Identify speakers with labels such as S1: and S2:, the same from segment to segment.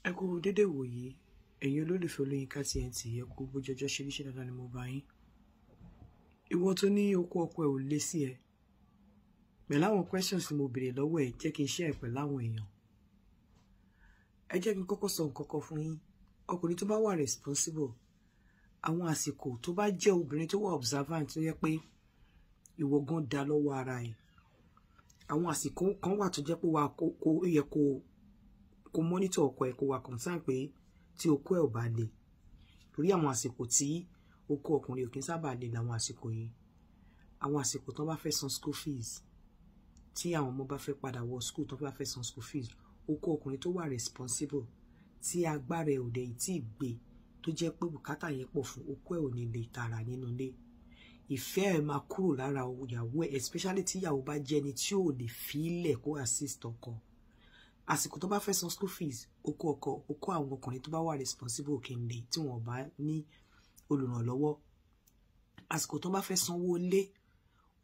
S1: Ẹ kú dédé wòyí, ẹ̀yin olólùfẹ́ Olóyinka TNT, ẹ kú bójọjọ́ ṣeríṣẹ́ dáadáa ni mo bá yín. Ìwọ tó ní okó ọkọ ẹ ò lé sí ẹ. Pẹ̀lú àwọn questions tí mo béèrè lọ́wọ́ ẹ, jẹ́ kí n share pẹ̀lú àwọn èèyàn. Ẹ jẹ́ kí n kọ́kọ́ sọ nǹkan kan fún yín. Ọkùnrin tó bá wà responsible, àwọn àsìkò tó bá jẹ́ obìnrin tó wà observant tó yẹ pé ìwọ gan dá lọ́wọ́ ara ẹ̀. Àwọn àsìkò kan wà tó jẹ́ pé wà ó yẹ kó monitor ọkọ ẹ, kó wà concern pé tí okó ẹ ò bá le. Torí àwọn àsìkò tí okó ọkùnrin ò kí ń sábà le làwọn àsìkò yìí. Àwọn àsìkò tó bá fẹ́ san school fees, tí àwọn ọmọ bá fẹ́ padà wọ school tó bá fẹ́ san school fees, okó ọkùnrin tó wà responsible, tí agbára ẹ̀ ò dẹ̀ tí ì gbé, tó jẹ́ pé bùkátà yẹn pọ̀ fún, okó ẹ̀ ò ní lè tààrà nínú ilé. Ìfẹ́ ẹ̀ máa kúrò lára ìyàwó ẹ̀, especially tí ìyàwó bá jẹ́ ẹni tí ò lè fi ilẹ̀ kó assist ọkọ. Àsìkò tó bá fẹ́ san school fees, okó àwọn ọkùnrin tó bá wà responsible kì í le tí wọ́n bá ní olùrànlọ́wọ́. Àsìkò tó bá fẹ́ sanwó ilé,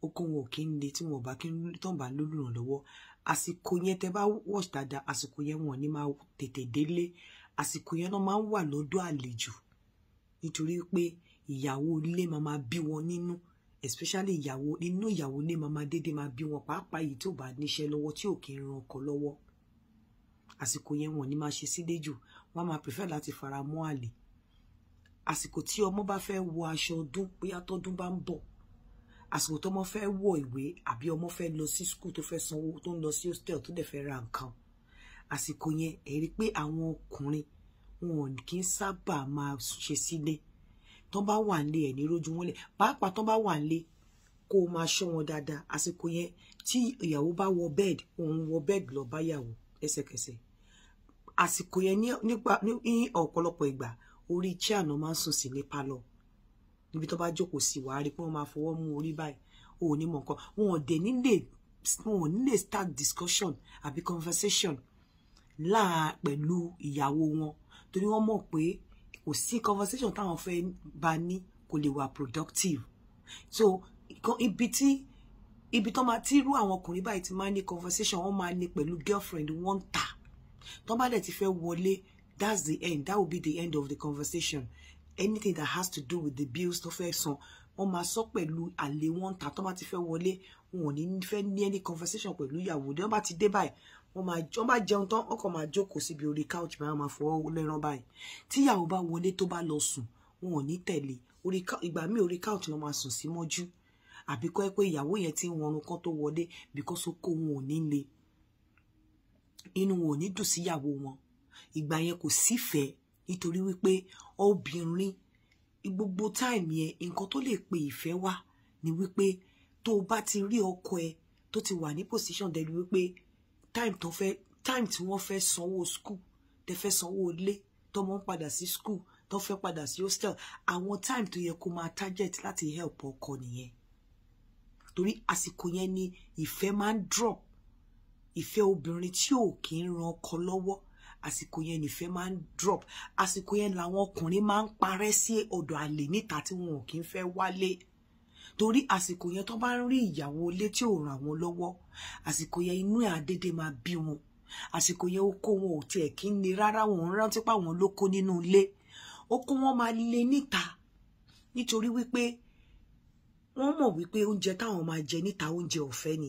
S1: okó wọn ò kí ń le tí wọ́n bá lólùrànlọ́wọ́. Àsìkò yẹn tẹ́ bá watch dáadáa, àsìkò yẹn wọn ní máa tètè délé. Àsìkò yẹn náà máa ń wà lọ́dọ̀ àlejò nítorí pé ìyàwó ilé máa bí wọn nínú, especially ìyàwó ilé máa dédé máa bí wọn, pàápàá yìí tí ò bá níṣẹ́ lọ́wọ́ tí ò kí ń ran ọkọ lọ́wọ́. Àsìkò yẹn wọn ní máa ṣe sílé jù, wọ́n máa prefer láti fara mọ́ àlè. Àsìkò tí ọmọ bá fẹ́ wọ aṣọ ọdún, bóyá tọ́dún bá ń bọ̀, àsìkò tó ọmọ fẹ́ wọ ìwé àbí ọmọ fẹ́ lọ sí school tó fẹ́ sanwó, tó ń lọ sí hostel tó dẹ̀ fẹ́ ra nǹkan, àsìkò yẹn ẹ rí pé àwọn ọkùnrin wọn kì í sábà máa ṣe sílé. Tó bá wà nílé ẹ̀ ní rójú wọn lẹ̀, pàápàá tó bá wà nílé kó o máa ṣọ́ wọn dáadáa. Àsìkò yẹn tí ìyàwó bá wọ bed, òun wọ bed lọ bá ìyàwó lẹ́sẹ̀kẹsẹ̀. Àsìkò yẹn ní ọ̀pọ̀lọpọ̀ ìgbà orí chair náà máa ń sùn sí ní pálọ̀. Níbi tó bá jókòó sí, wàá rí pé wọ́n máa fọwọ́ mú orí báyìí, ò ní mọ̀ nǹkan. Wọn ò ní lè start discussion àbí conversation pẹ̀lú ìyàwó wọn, torí wọ́n mọ̀ pé kò sí conversation táwọn fẹ́ bá ní kò lè wà productive. So ibi tó máa tí irú àwọn ọkùnrin báyìí ti máa ní conversation, wọ́n máa ní pẹ̀lú girlfriend wọn ta. Tó bá dẹ̀ ti fẹ́ wọlé, that's the end. That will be the end of the conversation. Anything that has to do with the bills tó fẹ́ san, wọ́n máa sọ pẹ̀lú àlè wọn ta. Tó bá ti fẹ́ wọlé, wọn ò ní fẹ́ ní any conversation pẹ̀lú ìyàwó. Tó bá ti dé báyìí, wọ́n bá jẹun tán, wọ́n kàn máa jókòó síbi orí couch báyìí, wọ́n máa fọwọ́ lẹ́rán báyìí. Tí ìyàwó bá wọlé tó bá lọ sùn, wọn ò ní tẹ̀lé. Ìgbà míì orí couch ló máa sùn sí mọ́jú. Àbí kọ́ ẹ pé ìyàwó yẹn ti ń wọnú kan tó wọlé because okó wọn ò ní le. Inú wọn ò ní dùn sí ìyàwó wọn. Ìgbà yẹn kò sífẹ̀ẹ́, nítorí wípé obìnrin gbogbo time yẹn nǹkan tó lè pe ìfẹ́ wá ni wípé tó bá ti rí ọkọ ẹ tó ti wà ní position dẹ̀ wípé time tí wọ́n fẹ́ sanwó school, tẹ́ fẹ́ sanwó ilé, tó mọ́ ń padà sí school, tó fẹ́ padà sí hostel, àwọn time tó yẹ kó máa target láti help ọkọ nìyẹn. Torí àsìkò yẹn ni ìfẹ́ máa ń drop. Ìfẹ́ obìnrin tí ò kí ń ran ọkọ lọ́wọ́, àsìkò yẹn nìfẹ́ máa ń drop. Àsìkò yẹn làwọn ọkùnrin máa ń parẹ́ sí ọ̀dọ̀ àlè níta tí wọn ò kí ń fẹ́ wálé. Torí àsìkò yẹn tó bá ń rí ìyàwó ilé tí ò ràn wọ́n lọ́wọ́, àsìkò yẹn inú ẹ̀ àdédé máa bí wọn. Àsìkò yẹn okó wọn ò tiẹ̀ kí ń le rárá, wọn ń rántí pé àwọn lóko nínú ilé. Okó wọn máa le níta nítorí wípé wọ́n mọ̀ wípé oúnjẹ táwọn máa jẹ níta oúnjẹ ọ̀fẹ́ ni.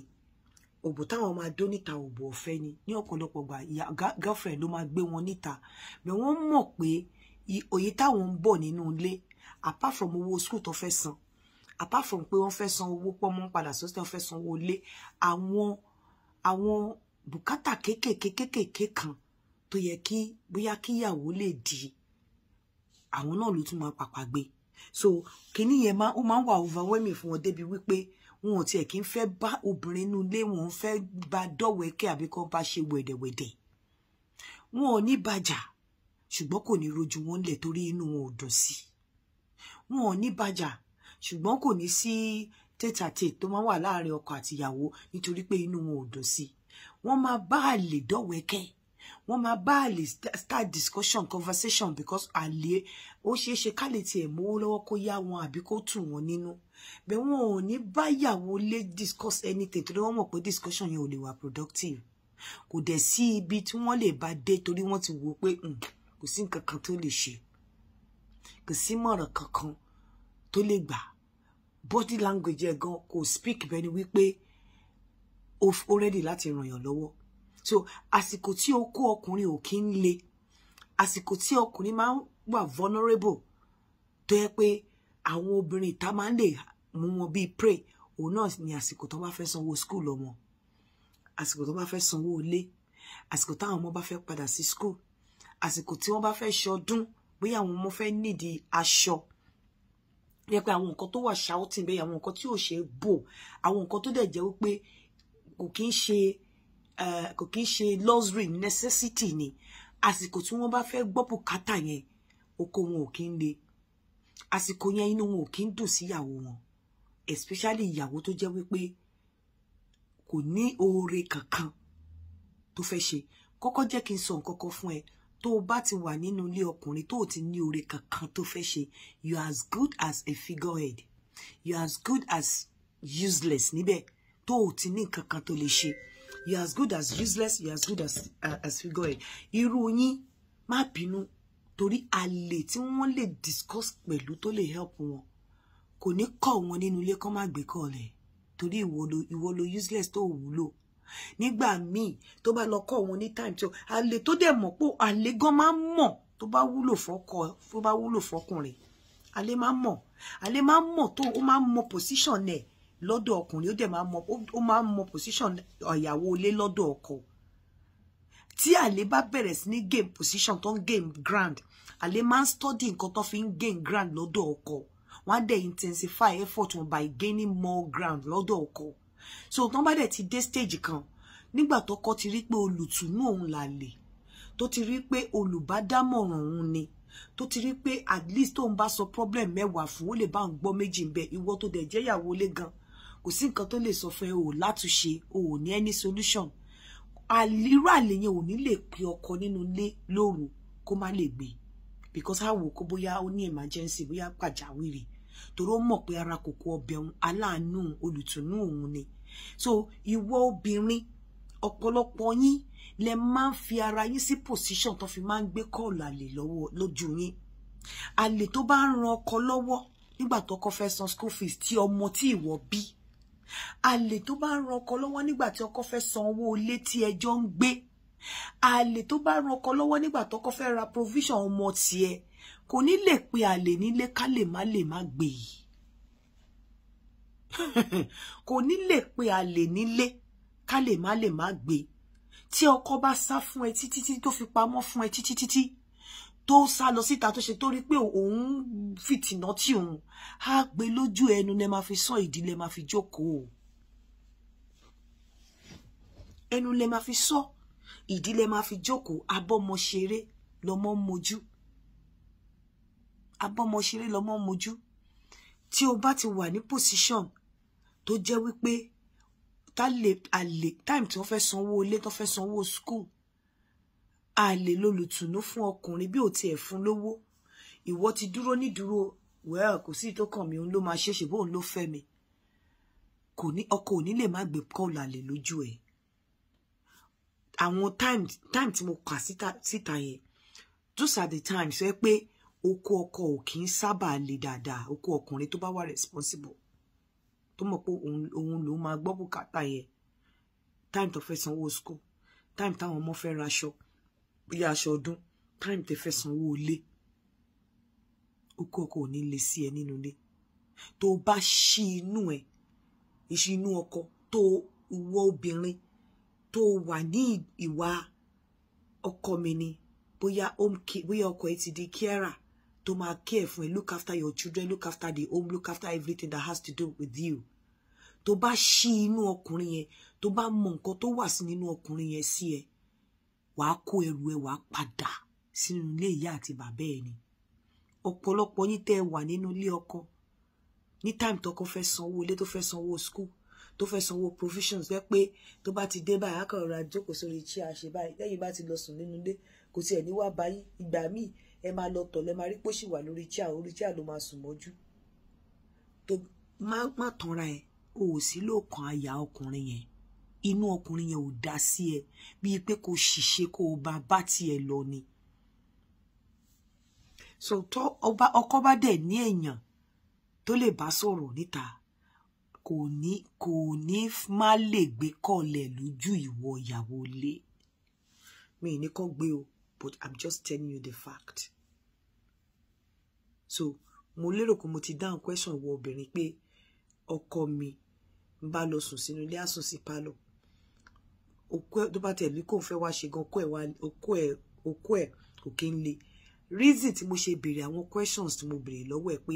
S1: Òbò táwọn máa dó níta òbò ọ̀fẹ́ ni. Ní ọ̀pọ̀lọpọ̀ ìgbà girlfriend ló máa gbé wọn níta. But wọ́n mọ̀ pé òye táwọn ń bọ̀ nínú ilé, apart from owó school tó fẹ́ san, apart from pé wọ́n fẹ́ san owó pọ́nmọ́ padà sọ́sẹ̀, wọ́n fẹ́ san owó ilé, àwọn bùkátà kéékèèké kan tó yẹ kí bóyá kíyàwó lè di, àwọn náà ló tún máa pàpà gbé. So kíní yẹn ó máa ń wà overwhelming fún wọn débi wípé wọn ò tiẹ̀ kí ń fẹ́ bá obìnrin inú ilé, wọn ń fẹ́ bá dọ̀wẹ́kẹ́ àbí kó bá ṣe wẹ̀dẹ̀wẹ̀dẹ̀. Wọn ò ní bàjà, ṣùgbọ́n kò ní rojú wọn lẹ̀ torí inú wọn ò dùn sí. Wọn ò ní bàjà, ṣùgbọ́n kò ní sí tètàtè tó máa wà láàrin ọkọ àti ìyàwó nítorí pé inú wọn ò dùn sí. Wọ́n máa bá àlè dọ̀wẹ́kẹ́, wọ́n máa bá àlè start discussion, conversation, because àlè ó ṣeéṣe ká lè tiẹ̀ mówó lọ́wọ́ kó yá wọn àbí kó tù wọn nínú. Bẹ́ẹ̀ wọn ò ní bá ìyàwó lè discuss anything torí wọ́n mọ̀ pé discussion yẹn ò lè wà productive. kò dẹ̀ sí ibi tí wọ́n lè bá dé torí wọ́n ti wò pé kò sí nǹkan kan tó lè ṣe, kò sí mọ̀ràn kankan tó lè gbà. Body language ẹ̀ gan kò speak bẹ́ẹ̀ ni wípé ó ready láti ràn yàn lọ́wọ́. So àsìkò tí okó ọkùnrin ò kí ń le, àsìkò tí ọkùnrin máa ń wà vulnerable tó yẹ pé àwọn obìnrin ìta máa ń lè mú wọn bíi prey, òun náà ni àsìkò tó bá fẹ́ sanwó school ọmọ, àsìkò tó bá fẹ́ sanwó ilé, àsìkò táwọn ọmọ bá fẹ́ padà sí school, àsìkò tí wọ́n bá fẹ́ ṣọdún, bóyá àwọn ọmọ fẹ́ nídìí aṣọ, yẹ pé àwọn nǹkan tó wà shouting bẹ́ẹ̀, àwọn nǹkan tí ò ṣe bò, àwọn nǹkan tó dẹ̀ jẹ́ wípé kò kí ń ṣe luxury, necessity ni. Àsìkò tí wọ́n bá fẹ́ gbọ́ bùkátà yẹn, oko wọn ò kí ń le. Àsìkò yẹn inú wọn ò kí ń dùn sí ìyàwó wọn, especially ìyàwó tó jẹ́ wípé kò ní oore kankan tó fẹ́ ṣe. Kọ́kọ́ jẹ́ kí n sọ nǹkan kan fún ẹ. Tó bá ti wà nínú ilé ọkùnrin tó ti ní oore kankan tó fẹ́ ṣe, you are as good as a figurehead, you are as good as useless níbẹ̀. Tó ti ní kankan tó lè ṣe, you are as good as useless, you are as good as figurehead. Irú yín má bínú torí àlè tí wọ́n lè discuss pẹ̀lú tó lè help wọn kò ní kọ́ wọn nínú ilé kọ́ má gbé kọ́lẹ̀ torí ìwọ lo useless tó wúlò. Nígbà míì tó bá lọ kọ́ wọn ní time tó àlè tó dẹ̀ mọ̀ pé àlè gan máa ń mọ̀ tó bá wúlò fọkùnrin, àlè máa ń mọ̀ tó ó máa ń mọ̀ position ẹ̀ lọ́dọ̀ ọkùnrin, ó dẹ̀ máa ń mọ̀ position ìyàwó ilé lọ́dọ̀ ọkọ. Tí àlè bá bẹ̀rẹ̀ sí ní game position tó ń game ground, àlè máa ń study nǹkan tó fi ń gain ground lọ́dọ̀ ọkọ. Wọ́n á dẹ̀ intensify effort wọn by gaining more ground lọ́dọ̀ ọkọ. So tán bá dẹ̀ ti dé stage kan, nígbà tọ́kọ ti rí pé olùtùnú òun làlè, tó ti rí pé olùbádámọ̀ràn òun ni, tó ti rí pé at least tóun bá sọ problem mẹ́wàá fún ó lè bá ń gbọ́ méjì ń bẹ, ìwọ tó dẹ̀ jẹ́ ìyàwó ilé gan kò sí nǹkan tó lè sọ fún ẹ ò látúnṣe, ò ní any solution. Irú àlè yẹn ò ní lè pe ọkọ nínú ilé lóru kó má lè gbé, because á wò kó bóyá ó ní emergency, bóyá pàjáwìrì, torí ó mọ̀ pé ara kòkó ọbẹ̀ òun aláàánú olùtùnú òun ni. So ìwọ obìnrin, ọ̀pọ̀lọpọ̀ yín lẹ máa ń fi ara yín sí position tó fi máa ń gbé kọ́ọ̀lù àlè lọ́wọ́ lójú yín. Àlè tó bá ń ran ọkọ lọ́wọ́ nígbà tó ọkọ fẹ́ san school fees tí ọmọ tí ìwọ bí, àlè tó bá ń ran ọkọ lọ́wọ́ nígbà tí ọkọ fẹ́ san owó ilé tí ẹjọ́ ń gbé, àlè tó bá ran ọkọ lọ́wọ́ nígbà tó ọkọ fẹ́ ra provision ọmọ tiẹ̀, kò ní lè pe àlè nílé ká lè má gbé yìí. Kò ní lè pe àlè nílé ká lè má gbé. Tí ọkọ bá sá fún ẹ títí tó fi pamọ́ fún ẹ títí tó sá lọ síta tó ṣe tó rí pé òun fìtìnà tí òun á gbé lójú ẹnu lẹ máa fi sọ, ìdílé máa fi jókòó, ẹnu lẹ máa fi sọ, ìdílé máa fi jókòó. Abọ́mọ ṣeré lọmọ mojú, abọ́mọ ṣeré lọmọ mojú. Tí o bá ti wà ní position tó jẹ́ wípé àlè time tí wọ́n fẹ́ sanwó ilé, tó fẹ́ sanwó school, àlè lolùtùnú fún ọkùnrin bí ò tiẹ̀ fún lówó, ìwọ ti dúró nídúró well kò sí tó kàn mí, òun ló máa ṣe bóun ló fẹ́ mi. Ọkọ ò ní lè má gbé kọ́ọ̀lù àlè lójú ẹ̀. Àwọn time tí mo kà síta yẹn, those are the times wẹ́ pé oko ọkọ ò kì í sábà le dáadáa. Oko ọkùnrin tó bá wà responsible, tó mọ̀ pé òun ló máa gbọ́ bùkátà yẹn, time tó fẹ́ sanwó school, time táwọn ọmọ fẹ́ raṣọ, bóyá aṣọ ọdún, time tó fẹ́ sanwó ilé, oko ọkọ ò ní le sí ẹ nínú ilé. Tó bá ṣí inú ẹ, ìṣí inú ọkọ, tó ìwọ obìnrin tó wà ní ìwà ọkọ mi ni, bóyá ọkọ ẹ ti di carer tó máa care fún ẹ, look after your children, look after the home, look after everything that has to do with you. Tó bá ṣí inú ọkùnrin yẹn, tó bá mọ nǹkan tó wà sí nínú ọkùnrin yẹn sí ẹ, wàá kó ẹrù ẹ wàá padà sínú ilé ìyá àti bàbá ẹ ni. Ọ̀pọ̀lọpọ̀ yín tẹ́ wà nínú ilé ọkọ ní time tọkọ fẹ́ sanwó ilé, tó fẹ́ sanwó school, tó fẹ́ sanwó provisions, wẹ́ pé tó bá ti dé báyìí akọ̀rọ̀ ra jókòó sórí chair ṣe báyìí, lẹ́yìn bá ti lọ sùn nínú ilé kò tiẹ̀ ní wá báyìí. Ìgbà míì ẹ máa lọ tọ̀ lẹ́ máa rí pósì wà lórí chair, orí chair ló máa sùn mọ́jú. Tó má tanra ẹ, o ò sí lóòkan àyà ọkùnrin yẹn. inú ọkùnrin yẹn ò dá sí ẹ bíi pé kò ṣìṣe kó o bá tiẹ̀ lọ ni. So tó ọkọ bá dẹ̀ ní èèyàn tó lè bá sọ̀rọ̀ níta kò ní má lè gbé kọ̀lẹ̀ lójú ìwọ ìyàwó ilé. Mi ní kó gbé o, but I'm just telling you the fact. So mo lérò pé mo ti dáhùn question wọ obìnrin pé ọkọ mi ń bá lọ sùn sínú ilé, á sùn sí pálọ̀. Okó tó bá tẹ̀lé kó fẹ́ wá ṣe gan okó ẹ̀ kò kí ń le. Reason tí mo ṣe béèrè àwọn questions tí mo béèrè lọ́wọ́ ẹ̀ pé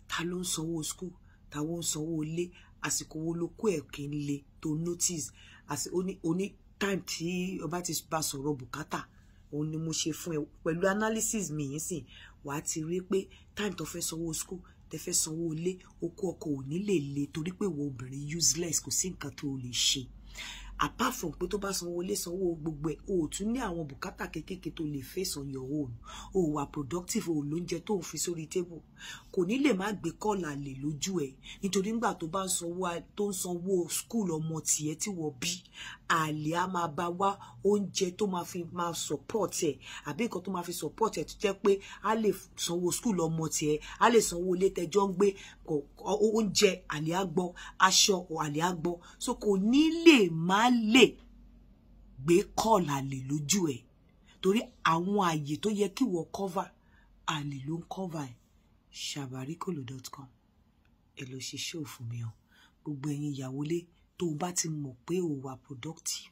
S1: ta ló ń sanwó school, ta ló ń sanwó ilé, àsìkò wo ló kó ẹ̀ kí ń le tó notice oní time tí o bá ti bá sọ̀rọ̀ bùkátà òun ni mo ṣe fún ẹ pẹ̀lú analysis mi yìí sìn wàá ti rí pé time tó fẹ́ sanwó school tẹ fẹ́ sanwó ilé okó ọkọ ò ní lè le torí pé ìwọ obìnrin useless kò sí nǹkan tó lè ṣe apart from pé tó bá sanwó ilé sanwó gbogbo ẹ̀ o tún ní àwọn bùkátà kékèké tó lè face on your own o wà productive o lóúnjẹ tó ń fi sórí table kò ní lè má gbé kọ́ọ̀lù àlè lójú ẹ̀ nítorí nígbà tó bá ń sanwó school ọmọ tiẹ̀ tí wọ́n bí àlè á máa bá wá oúnjẹ tó máa fi máa support ẹ̀ àbí nǹkan tó máa fi support ẹ̀ tó jẹ́ pé á lè sanwó school ọmọ tiẹ̀ á lè sanwó ilé tẹjọ́ ń gbé oúnjẹ àlè á gbọ́ aṣọ àlè á gbọ́ so kò ní lè má lè gbé kọ́ọ̀lù àlè lójú ẹ̀ torí àwọn àyè tó yẹ kí wọ́n cover àlè ló ń cover ẹ̀ shabarikolo.com ẹ lọ ṣe show fún mi o gbogbo ẹ̀yin ìyàwó lé tó bá ti mọ̀ pé o wà productive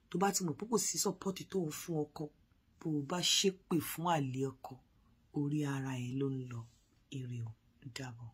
S1: tó bá ti mọ̀ pé kò sí support tó ń fún ọkọ bó o bá ṣépè fún àlè ọkọ orí ara ẹ̀ ló ń lọ ire o dàbọ̀.